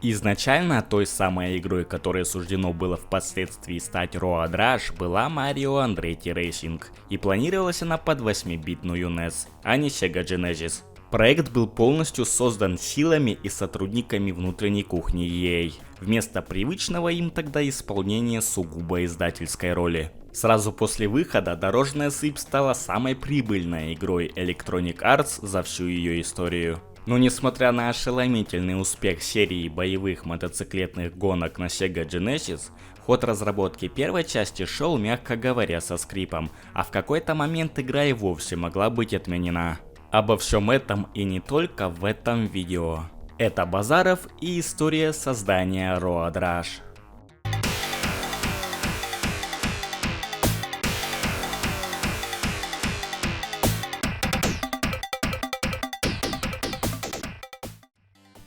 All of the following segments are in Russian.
Изначально той самой игрой, которой суждено было впоследствии стать Road Rush, была Mario Andretti Racing, и планировалась она под 8-битную NES, а не Sega Genesis. Проект был полностью создан силами и сотрудниками внутренней кухни EA, вместо привычного им тогда исполнения сугубо издательской роли. Сразу после выхода «Дорожная сыпь» стала самой прибыльной игрой Electronic Arts за всю ее историю. Но несмотря на ошеломительный успех серии боевых мотоциклетных гонок на Sega Genesis, ход разработки первой части шел, мягко говоря, со скрипом, а в какой-то момент игра и вовсе могла быть отменена. Обо всем этом и не только в этом видео. Это Базаров и история создания Road Rush.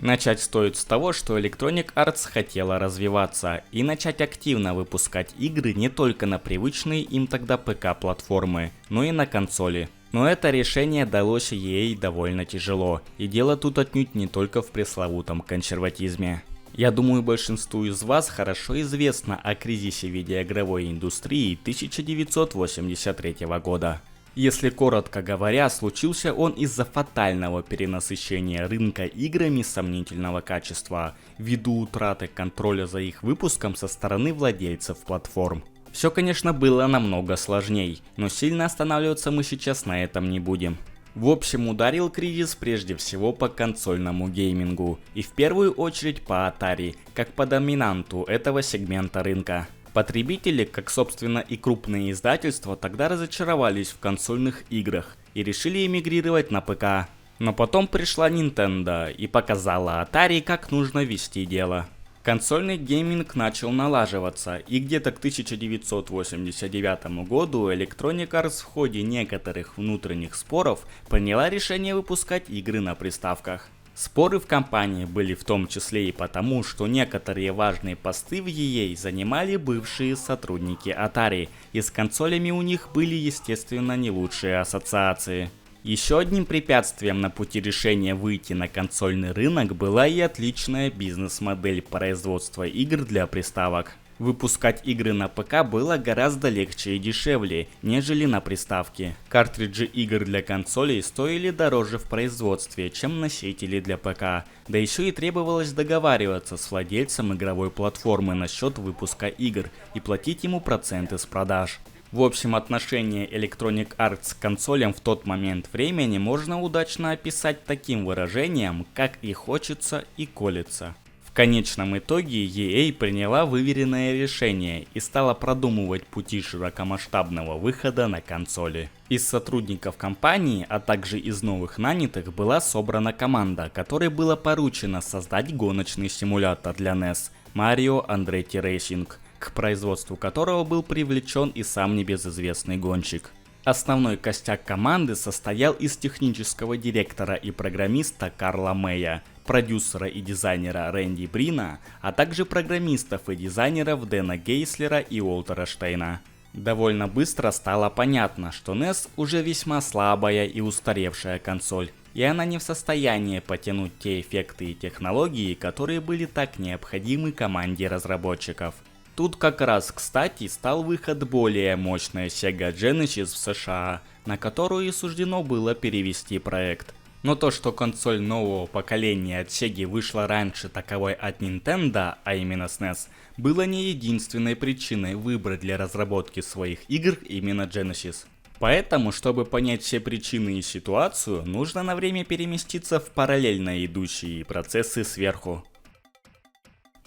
Начать стоит с того, что Electronic Arts хотела развиваться и начать активно выпускать игры не только на привычные им тогда ПК-платформы, но и на консоли. Но это решение далось ей довольно тяжело, и дело тут отнюдь не только в пресловутом консерватизме. Я думаю, большинству из вас хорошо известно о кризисе видеоигровой индустрии 1983 года. Если коротко говоря, случился он из-за фатального перенасыщения рынка играми сомнительного качества, ввиду утраты контроля за их выпуском со стороны владельцев платформ. Все, конечно, было намного сложней, но сильно останавливаться мы сейчас на этом не будем. В общем, ударил кризис прежде всего по консольному геймингу, и в первую очередь по Atari, как по доминанту этого сегмента рынка. Потребители, как собственно и крупные издательства, тогда разочаровались в консольных играх и решили эмигрировать на ПК. Но потом пришла Nintendo и показала Atari, как нужно вести дело. Консольный гейминг начал налаживаться, и где-то к 1989 году Electronic Arts в ходе некоторых внутренних споров приняла решение выпускать игры на приставках. Споры в компании были в том числе и потому, что некоторые важные посты в EA занимали бывшие сотрудники Atari, и с консолями у них были, естественно, не лучшие ассоциации. Еще одним препятствием на пути решения выйти на консольный рынок была и отличная бизнес-модель производства игр для приставок. Выпускать игры на ПК было гораздо легче и дешевле, нежели на приставке. Картриджи игр для консолей стоили дороже в производстве, чем носители для ПК, да еще и требовалось договариваться с владельцем игровой платформы насчет выпуска игр и платить ему проценты с продаж. В общем, отношение Electronic Arts к консолям в тот момент времени можно удачно описать таким выражением, как и хочется, и колется. В конечном итоге EA приняла выверенное решение и стала продумывать пути широкомасштабного выхода на консоли. Из сотрудников компании, а также из новых нанятых была собрана команда, которой было поручено создать гоночный симулятор для NES Mario Andretti Racing, к производству которого был привлечен и сам небезызвестный гонщик. Основной костяк команды состоял из технического директора и программиста Карла Мэя, продюсера и дизайнера Рэнди Брина, а также программистов и дизайнеров Дэна Гейслера и Уолтера Штейна. Довольно быстро стало понятно, что NES уже весьма слабая и устаревшая консоль, и она не в состоянии потянуть те эффекты и технологии, которые были так необходимы команде разработчиков. Тут как раз кстати стал выход более мощной Sega Genesis в США, на которую и суждено было перевести проект. Но то, что консоль нового поколения от Sega вышла раньше таковой от Nintendo, а именно SNES, было не единственной причиной выбрать для разработки своих игр именно Genesis. Поэтому, чтобы понять все причины и ситуацию, нужно на время переместиться в параллельно идущие процессы сверху.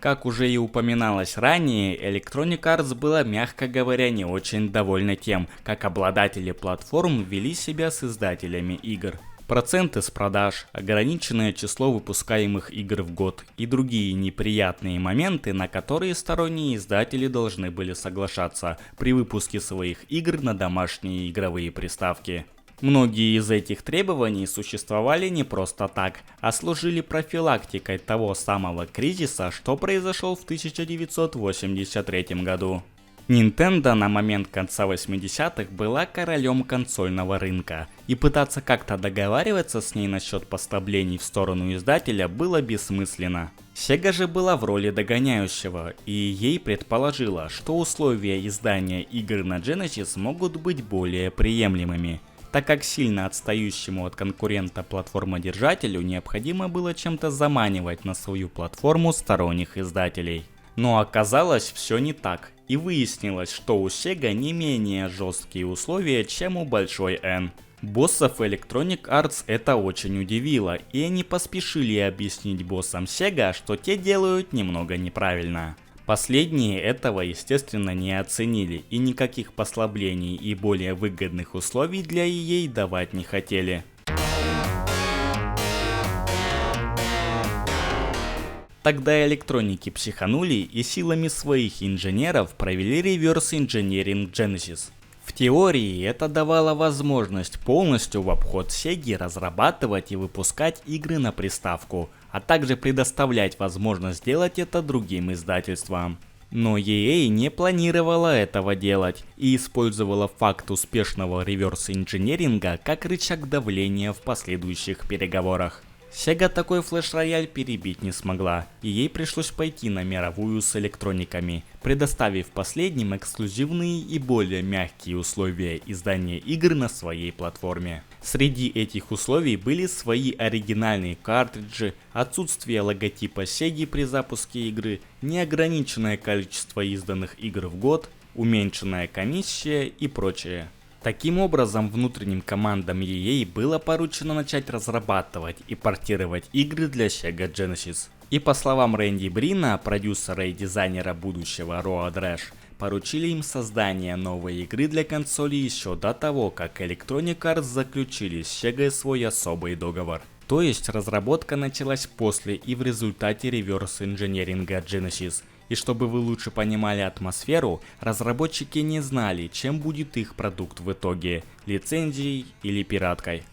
Как уже и упоминалось ранее, Electronic Arts была, мягко говоря, не очень довольна тем, как обладатели платформ вели себя с издателями игр. Проценты с продаж, ограниченное число выпускаемых игр в год и другие неприятные моменты, на которые сторонние издатели должны были соглашаться при выпуске своих игр на домашние игровые приставки. Многие из этих требований существовали не просто так, а служили профилактикой того самого кризиса, что произошел в 1983 году. Nintendo на момент конца 80-х была королем консольного рынка, и пытаться как-то договариваться с ней насчет поставлений в сторону издателя было бессмысленно. Sega же была в роли догоняющего, и ей предположила, что условия издания игр на Genesis могут быть более приемлемыми, так как сильно отстающему от конкурента платформодержателю необходимо было чем-то заманивать на свою платформу сторонних издателей. Но оказалось все не так, и выяснилось, что у Sega не менее жесткие условия, чем у Большой N. Боссов Electronic Arts это очень удивило, и они поспешили объяснить боссам Sega, что те делают немного неправильно. Последние этого, естественно, не оценили и никаких послаблений и более выгодных условий для EA давать не хотели. Тогда электроники психанули и силами своих инженеров провели реверс-инженеринг Genesis. В теории это давало возможность полностью в обход Sega разрабатывать и выпускать игры на приставку, а также предоставлять возможность сделать это другим издательствам. Но EA не планировала этого делать и использовала факт успешного реверс-инженеринга как рычаг давления в последующих переговорах. Sega такой флеш-рояль перебить не смогла, и ей пришлось пойти на мировую с электрониками, предоставив последним эксклюзивные и более мягкие условия издания игр на своей платформе. Среди этих условий были свои оригинальные картриджи, отсутствие логотипа Sega при запуске игры, неограниченное количество изданных игр в год, уменьшенная комиссия и прочее. Таким образом, внутренним командам EA было поручено начать разрабатывать и портировать игры для Sega Genesis. И по словам Рэнди Брина, продюсера и дизайнера будущего Road Rash, поручили им создание новой игры для консоли еще до того, как Electronic Arts заключили с Sega свой особый договор. То есть разработка началась после и в результате реверс-инженеринга Genesis. И чтобы вы лучше понимали атмосферу, разработчики не знали, чем будет их продукт в итоге – лицензией или пираткой.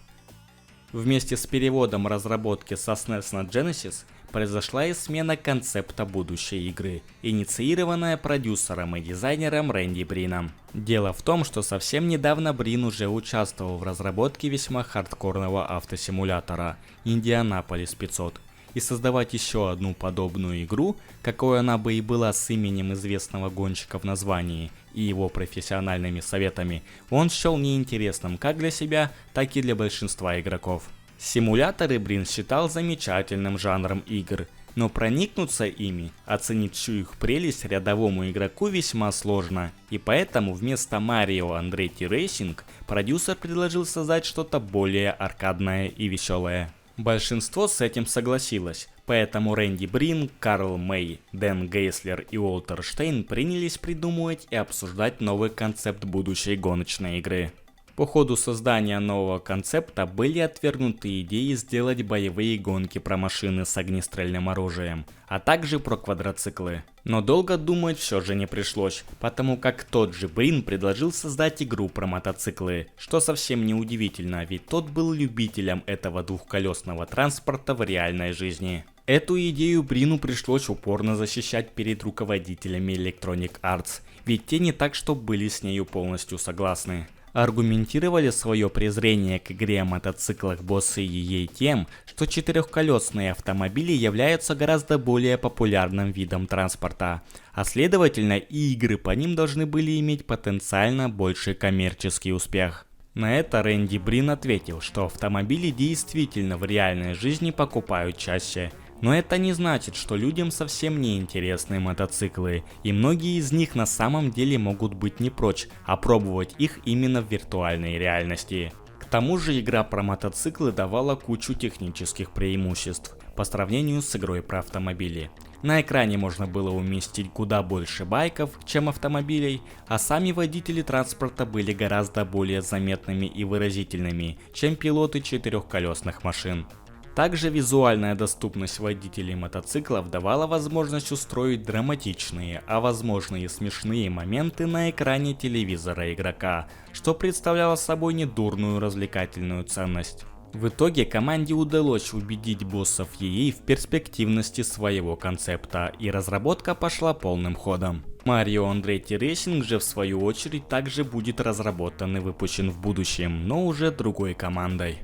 Вместе с переводом разработки со SNES на Genesis произошла и смена концепта будущей игры, инициированная продюсером и дизайнером Рэнди Брином. Дело в том, что совсем недавно Брин уже участвовал в разработке весьма хардкорного автосимулятора Indianapolis 500. И создавать еще одну подобную игру, какой она бы и была с именем известного гонщика в названии и его профессиональными советами, он счел неинтересным как для себя, так и для большинства игроков. Симуляторы Брин считал замечательным жанром игр, но проникнуться ими, оценить всю их прелесть рядовому игроку весьма сложно, и поэтому вместо Mario Andretti Racing продюсер предложил создать что-то более аркадное и веселое. Большинство с этим согласилось, поэтому Рэнди Брин, Карл Мэй, Дэн Гейслер и Уолтер Штейн принялись придумывать и обсуждать новый концепт будущей гоночной игры. По ходу создания нового концепта были отвергнуты идеи сделать боевые гонки про машины с огнестрельным оружием, а также про квадроциклы. Но долго думать все же не пришлось, потому как тот же Брин предложил создать игру про мотоциклы, что совсем не удивительно, ведь тот был любителем этого двухколесного транспорта в реальной жизни. Эту идею Брину пришлось упорно защищать перед руководителями Electronic Arts, ведь те не так что были с нею полностью согласны. Аргументировали свое презрение к игре о мотоциклах боссы EA тем, что четырехколесные автомобили являются гораздо более популярным видом транспорта, а следовательно и игры по ним должны были иметь потенциально больший коммерческий успех. На это Рэнди Брин ответил, что автомобили действительно в реальной жизни покупают чаще. Но это не значит, что людям совсем не интересны мотоциклы, и многие из них на самом деле могут быть не прочь опробовать их именно в виртуальной реальности. К тому же игра про мотоциклы давала кучу технических преимуществ по сравнению с игрой про автомобили. На экране можно было уместить куда больше байков, чем автомобилей, а сами водители транспорта были гораздо более заметными и выразительными, чем пилоты четырехколесных машин. Также визуальная доступность водителей мотоциклов давала возможность устроить драматичные, а возможно и смешные моменты на экране телевизора игрока, что представляло собой недурную развлекательную ценность. В итоге команде удалось убедить боссов EA в перспективности своего концепта, и разработка пошла полным ходом. Mario Andretti Racing же в свою очередь также будет разработан и выпущен в будущем, но уже другой командой.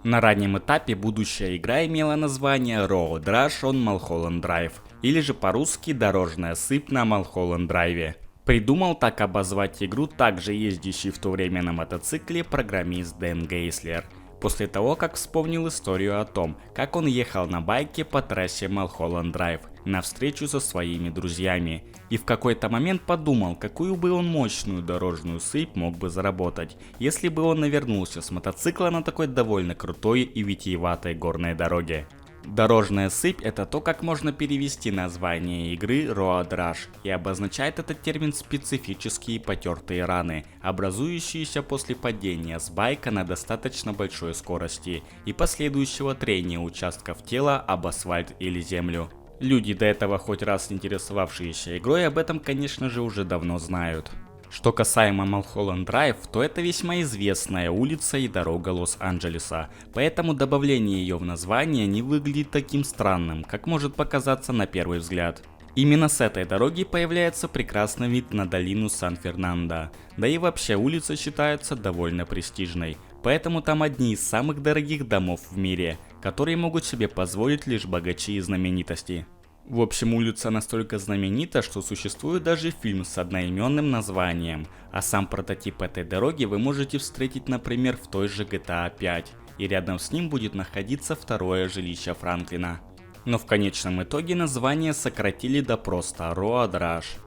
На раннем этапе будущая игра имела название Road Rush on Mulholland Drive, или же по-русски «Дорожная сыпь на Mulholland Drive». Придумал так обозвать игру также ездящий в то время на мотоцикле программист Дэн Гейслер, после того, как вспомнил историю о том, как он ехал на байке по трассе Mulholland Drive на встречу со своими друзьями, и в какой-то момент подумал, какую бы он мощную дорожную сыпь мог бы заработать, если бы он навернулся с мотоцикла на такой довольно крутой и витиеватой горной дороге. Дорожная сыпь — это то, как можно перевести название игры Road Rush, и обозначает этот термин специфические потертые раны, образующиеся после падения с байка на достаточно большой скорости и последующего трения участков тела об асфальт или землю. Люди, до этого хоть раз интересовавшиеся игрой, об этом, конечно же, уже давно знают. Что касаемо Mulholland Drive, то это весьма известная улица и дорога Лос-Анджелеса, поэтому добавление ее в название не выглядит таким странным, как может показаться на первый взгляд. Именно с этой дороги появляется прекрасный вид на долину Сан-Фернандо, да и вообще улица считается довольно престижной, поэтому там одни из самых дорогих домов в мире, которые могут себе позволить лишь богачи и знаменитости. В общем, улица настолько знаменита, что существует даже фильм с одноименным названием, а сам прототип этой дороги вы можете встретить, например, в той же GTA 5, и рядом с ним будет находиться второе жилище Франклина. Но в конечном итоге название сократили до просто Road Rush.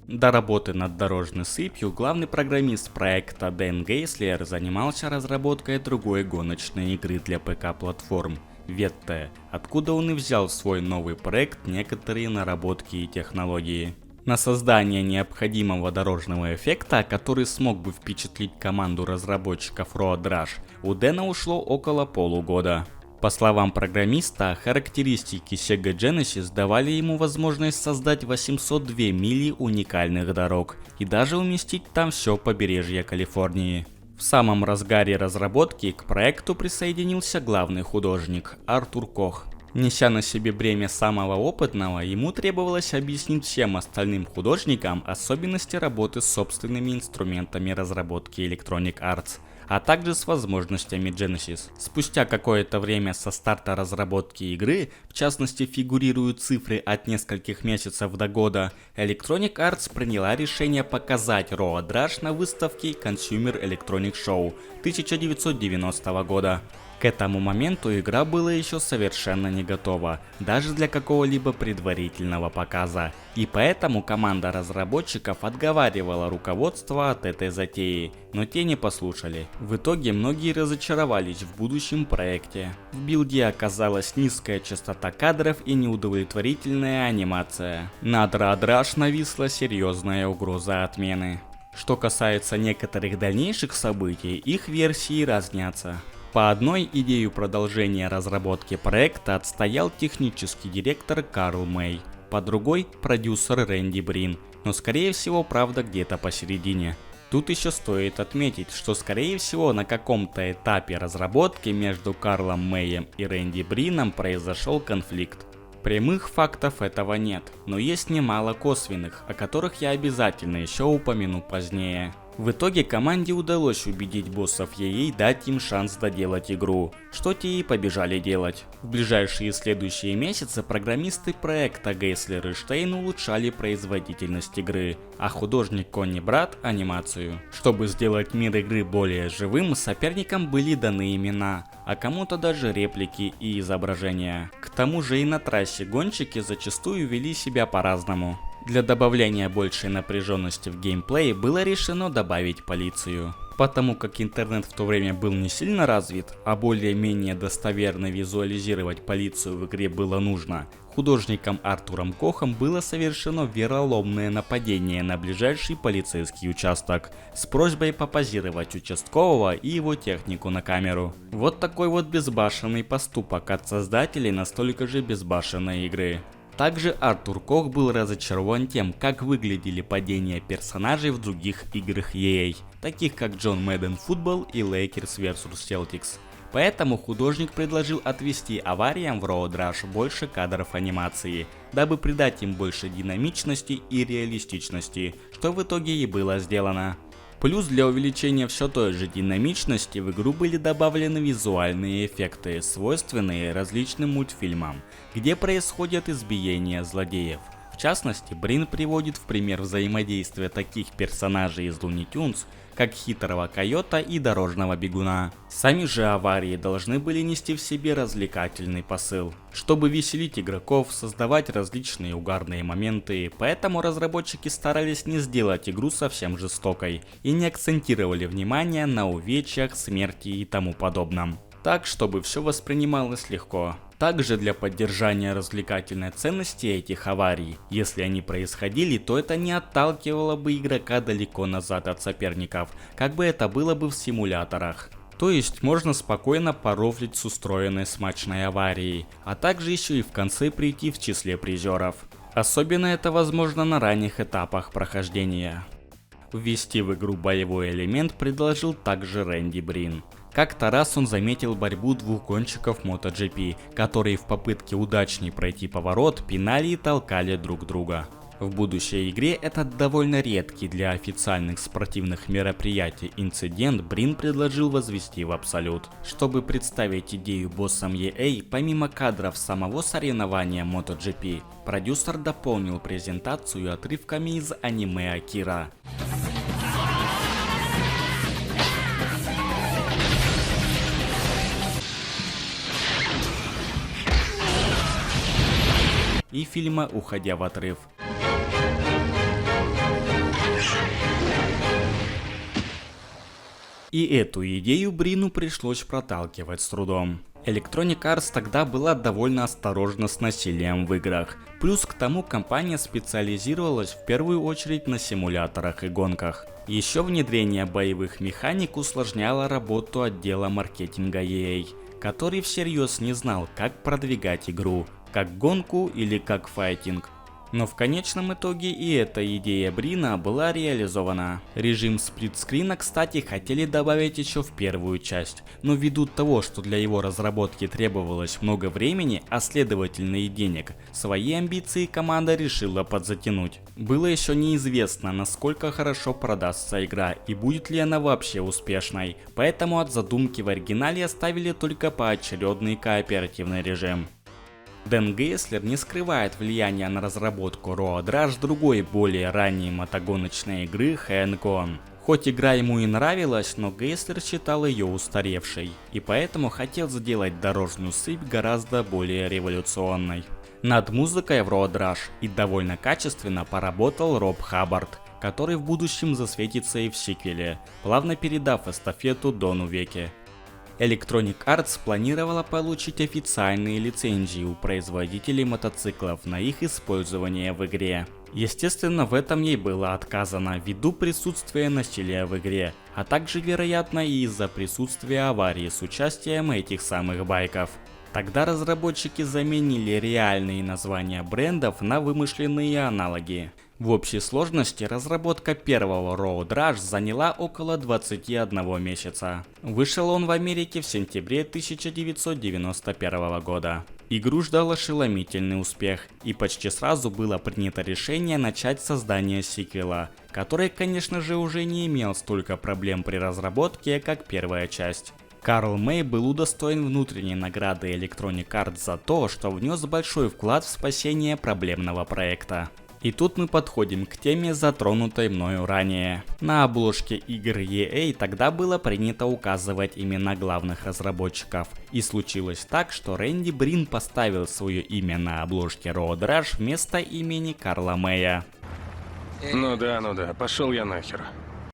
До работы над дорожной сыпью главный программист проекта Дэн Гейслер занимался разработкой другой гоночной игры для ПК-платформ Vette, откуда он и взял в свой новый проект некоторые наработки и технологии. На создание необходимого дорожного эффекта, который смог бы впечатлить команду разработчиков Road Rush, у Дэна ушло около полугода. По словам программиста, характеристики Sega Genesis давали ему возможность создать 802 мили уникальных дорог и даже уместить там все побережье Калифорнии. В самом разгаре разработки к проекту присоединился главный художник Артур Кох. Неся на себе бремя самого опытного, ему требовалось объяснить всем остальным художникам особенности работы с собственными инструментами разработки Electronic Arts, а также с возможностями Genesis. Спустя какое-то время со старта разработки игры, в частности фигурируют цифры от нескольких месяцев до года, Electronic Arts приняла решение показать Road Rush на выставке Consumer Electronic Show 1990 года. К этому моменту игра была еще совершенно не готова, даже для какого-либо предварительного показа, и поэтому команда разработчиков отговаривала руководство от этой затеи, но те не послушали. В итоге многие разочаровались в будущем проекте. В билде оказалась низкая частота кадров и неудовлетворительная анимация. Над Road Rush нависла серьезная угроза отмены. Что касается некоторых дальнейших событий, их версии разнятся. По одной, идею продолжения разработки проекта отстоял технический директор Карл Мэй, по другой – продюсер Рэнди Брин, но скорее всего правда где-то посередине. Тут еще стоит отметить, что скорее всего на каком-то этапе разработки между Карлом Мэем и Рэнди Брином произошел конфликт. Прямых фактов этого нет, но есть немало косвенных, о которых я обязательно еще упомяну позднее. В итоге команде удалось убедить боссов EA дать им шанс доделать игру, что те и побежали делать. В ближайшие следующие месяцы программисты проекта Гейслер и Штейн улучшали производительность игры, а художник Конни Брат — анимацию. Чтобы сделать мир игры более живым, соперникам были даны имена, а кому-то даже реплики и изображения. К тому же и на трассе гонщики зачастую вели себя по-разному. Для добавления большей напряженности в геймплей было решено добавить полицию. Потому как интернет в то время был не сильно развит, а более-менее достоверно визуализировать полицию в игре было нужно, художником Артуром Кохом было совершено вероломное нападение на ближайший полицейский участок с просьбой попозировать участкового и его технику на камеру. Вот такой вот безбашенный поступок от создателей настолько же безбашенной игры. Также Артур Кох был разочарован тем, как выглядели падения персонажей в других играх EA, таких как John Madden Football и Lakers vs Celtics. Поэтому художник предложил отвести авариям в Road Rush больше кадров анимации, дабы придать им больше динамичности и реалистичности, что в итоге и было сделано. Плюс для увеличения все той же динамичности в игру были добавлены визуальные эффекты, свойственные различным мультфильмам, где происходят избиения злодеев. В частности, Брин приводит в пример взаимодействия таких персонажей из Looney Tunes, как хитрого койота и дорожного бегуна. Сами же аварии должны были нести в себе развлекательный посыл, чтобы веселить игроков, создавать различные угарные моменты, поэтому разработчики старались не сделать игру совсем жестокой и не акцентировали внимание на увечьях, смерти и тому подобном. Так, чтобы все воспринималось легко. Также для поддержания развлекательной ценности этих аварий, если они происходили, то это не отталкивало бы игрока далеко назад от соперников, как бы это было бы в симуляторах. То есть можно спокойно порофлить с устроенной смачной аварией, а также еще и в конце прийти в числе призеров. Особенно это возможно на ранних этапах прохождения. Ввести в игру боевой элемент предложил также Рэнди Брин. Как-то раз он заметил борьбу двух гонщиков MotoGP, которые в попытке удачней пройти поворот пинали и толкали друг друга. В будущей игре этот довольно редкий для официальных спортивных мероприятий инцидент Брин предложил возвести в абсолют. Чтобы представить идею боссам EA, помимо кадров самого соревнования MotoGP, продюсер дополнил презентацию отрывками из аниме Акира. И фильма «Уходя в отрыв». И эту идею Брину пришлось проталкивать с трудом. Electronic Arts тогда была довольно осторожна с насилием в играх. Плюс к тому компания специализировалась в первую очередь на симуляторах и гонках. Еще внедрение боевых механик усложняло работу отдела маркетинга EA, который всерьез не знал, как продвигать игру, как гонку или как файтинг. Но в конечном итоге и эта идея Брина была реализована. Режим сплитскрина, кстати, хотели добавить еще в первую часть, но ввиду того, что для его разработки требовалось много времени, а следовательно и денег, свои амбиции команда решила подзатянуть. Было еще неизвестно, насколько хорошо продастся игра и будет ли она вообще успешной, поэтому от задумки в оригинале оставили только поочередный кооперативный режим. Дэн Гейслер не скрывает влияния на разработку Road Rush другой более ранней мотогоночной игры Hang On. Хоть игра ему и нравилась, но Гейслер считал ее устаревшей, и поэтому хотел сделать дорожную сыпь гораздо более революционной. Над музыкой в Road Rush и довольно качественно поработал Роб Хаббард, который в будущем засветится и в сиквеле, плавно передав эстафету Дону Веке. Electronic Arts планировала получить официальные лицензии у производителей мотоциклов на их использование в игре. Естественно, в этом ей было отказано ввиду присутствия насилия в игре, а также, вероятно, и из-за присутствия аварии с участием этих самых байков. Тогда разработчики заменили реальные названия брендов на вымышленные аналоги. В общей сложности разработка первого Road Rush заняла около 21 месяца. Вышел он в Америке в сентябре 1991 года. Игру ждал ошеломительный успех, и почти сразу было принято решение начать создание сиквела, который, конечно же, уже не имел столько проблем при разработке, как первая часть. Карл Мэй был удостоен внутренней награды Electronic Arts за то, что внес большой вклад в спасение проблемного проекта. И тут мы подходим к теме, затронутой мною ранее. На обложке игр EA тогда было принято указывать имена главных разработчиков. И случилось так, что Рэнди Брин поставил свое имя на обложке Road Rush вместо имени Карла Мэя. Ну да, пошел я нахер.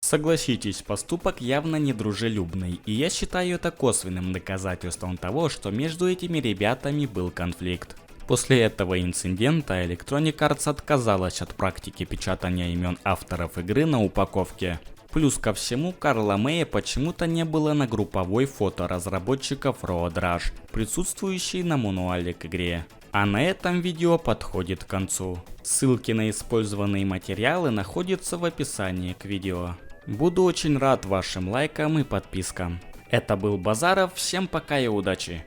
Согласитесь, поступок явно недружелюбный, и я считаю это косвенным доказательством того, что между этими ребятами был конфликт. После этого инцидента Electronic Arts отказалась от практики печатания имен авторов игры на упаковке. Плюс ко всему, Карла Мэя почему-то не было на групповой фото разработчиков Road Rush, присутствующей на мануале к игре. А на этом видео подходит к концу. Ссылки на использованные материалы находятся в описании к видео. Буду очень рад вашим лайкам и подпискам. Это был Базаров, всем пока и удачи!